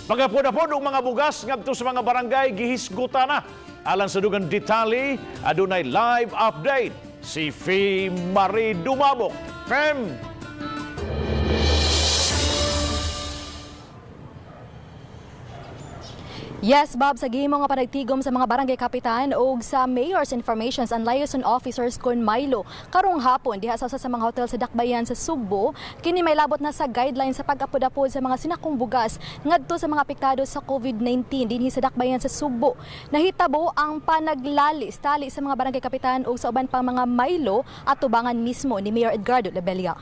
Pagapod-apod og mga bugas ngadto sa mga barangay gihisguta na. Alang sa dugang detalye, adunay live update si Fee Marie Dumabok. Fem! Yes, Bob, sa gihimo nga panagtigom sa mga barangay kapitan o sa Mayor's Informations and Liaison Officers kon Milo. Karong hapon, diha sa mga hotel sa Dakbayan sa Sugbo, kini may labot na sa guidelines sa pag-apod-apod sa mga sinakong bugas ngadto sa mga apektado sa COVID-19 dinhi sa Dakbayan sa Sugbo. Nahitabo ang panaglalis tali sa mga barangay kapitan o sa uban pang mga Milo at tubangan mismo ni Mayor Edgardo Labella.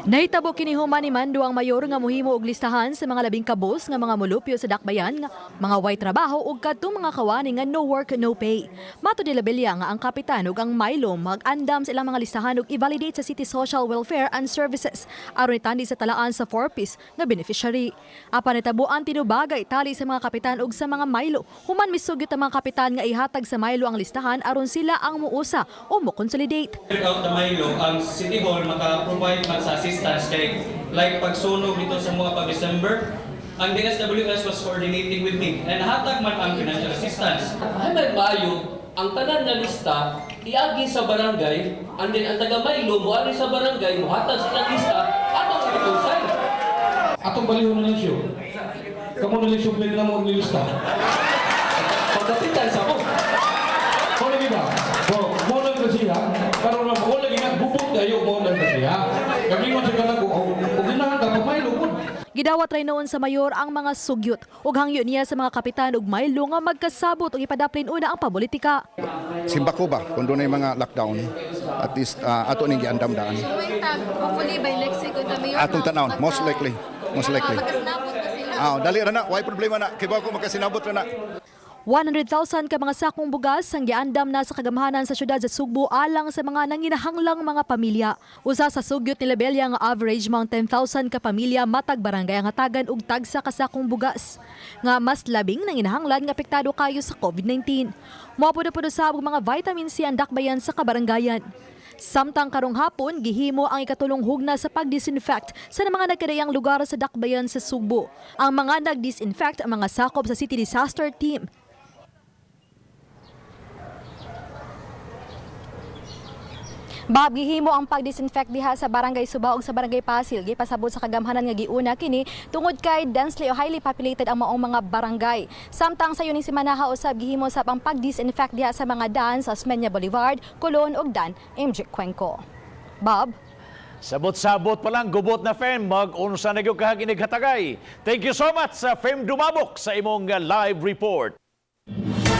Nahitabo kini human ni Mando ang mayor nga mohimo og listahan sa mga labing kabos nga mga mulupyo sa Dakbayan, mga way trabaho ug kadtong mga kawani nga no work no pay. Mato ni Labella nga ang kapitan ug ang Milo mag-andam sa ilang mga listahan ug i-validate sa City Social Welfare and Services aron itandi sa talaan sa 4Ps nga beneficiary. Apan nitabuan tinubagay tali sa mga kapitan ug sa mga Milo, human misugyot ang mga kapitan nga ihatag sa Milo ang listahan aron sila ang muusa o mo-consolidate. Out the Milo, ang City Hall maka-provide man sa assistance kay like pagsunog dito sa mga pag-December, ang DSWS was coordinating with me and nahatag man ang financial assistance. Hanggang Mayo, ang tanan na lista iagi sa barangay, and then ang taga Milo mo ani sa barangay mo hatag sa lista atong i-consign. Atong baliho na siyo. Kamu na siyo pwede na mo nilista. Pagkapitan sa mo. Kung lagi ba? Mo lang kasi ha. Karoon na mo lagi nga bubot kayo mo lang kasi ha. Kami mo sa kanako. Kung ginahan ka, pag may lupod. Gidawat ray noon sa mayor ang mga sugyot ug hangyo niya sa mga kapitan ug Milo nga magkasabot ug ipadaplin una ang papolitika. Simbako ba kung doon ay mga lockdown, at least ato ning giandam daan. Hopefully by next week the mayor Atong tanawon, most likely. Dali ra na, why problema na. Kibaw ko makasinabot ra na. 100,000 ka mga sakong bugas ang giandam na sa kagamahanan sa syudad sa Sugbo alang sa mga nanginahanglang mga pamilya. Usa sa sugyot ni Labella nga average mga 10,000 ka pamilya matag barangay ang hatagan og tagsa ka sakong bugas. Nga mas labing nanginahanglan nga apektado kayo sa COVID-19. Moapod-apod usab og mga vitamin C ang Dakbayan sa kabarangayan. Samtang karong hapon, gihimo ang ikatulong hugna sa pag-disinfect sa mga nagkadayang lugar sa Dakbayan sa Sugbo. Ang mga nag-disinfect ang mga sakop sa City Disaster Team. Bob, gihimo ang pag-disinfect diha sa Barangay Suba ug sa Barangay Pasil. Gipasabot sa kagamhanan nga giuna kini tungod kay densely o highly populated ang maong mga barangay. Samtang sa yuning semana usab gihimo sa pang pag-disinfect diha sa mga daan sa Osmeña Boulevard, Colon ug Dan MJ Cuenco. Bob? Sabot-sabot pa lang, gubot na Fem, mag-unsa na gyud kahaginig hatagay. Thank you so much sa Fem Dumabok sa imong live report.